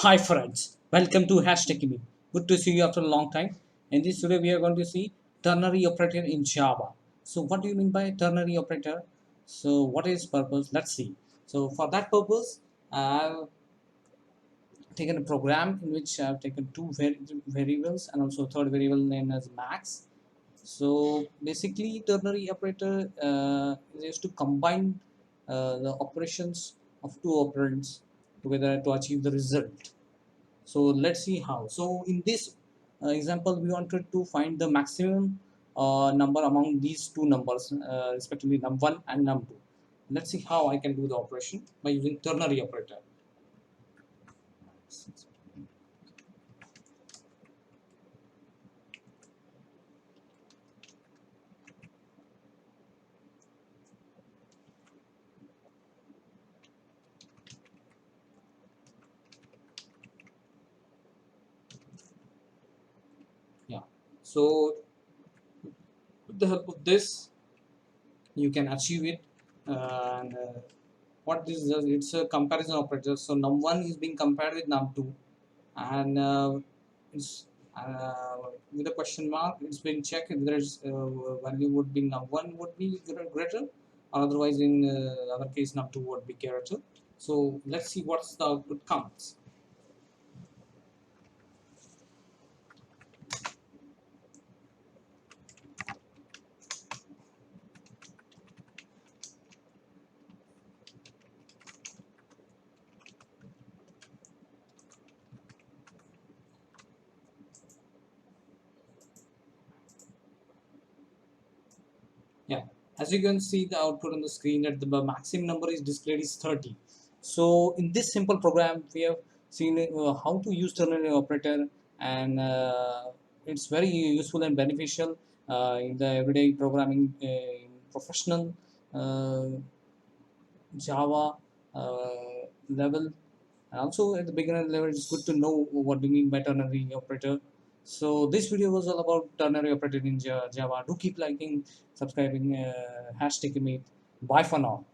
Hi friends, welcome to Hashtag Me. Good to see you after a long time. In this today we are going to see ternary operator in Java. So what do you mean by ternary operator? So what is purpose? Let's see. So for that purpose, I've taken a program in which I've taken two variables and also a third variable named as max. So basically ternary operator is used to combine the operations of two operands together to achieve the result. So let's see how. So in this example, we wanted to find the maximum number among these two numbers, respectively num1 and num2. Let's see how I can do the operation by using ternary operator. Yeah. So with the help of this, you can achieve it. And what this does, it's a comparison operator. So num1 is being compared with num2, and it's with a question mark. It's been checked if there's value would be num1 would be greater, or otherwise in other case num2 would be greater. So let's see what's the output comes. Yeah, as you can see the output on the screen that the maximum number is displayed is 30. So in this simple program we have seen how to use ternary operator, and it's very useful and beneficial in the everyday programming in professional uh, Java level. And also at the beginner level, it's good to know what we mean by ternary operator. So this video was all about ternary operator in Java. Do keep liking, subscribing, hashtag me. Bye for now.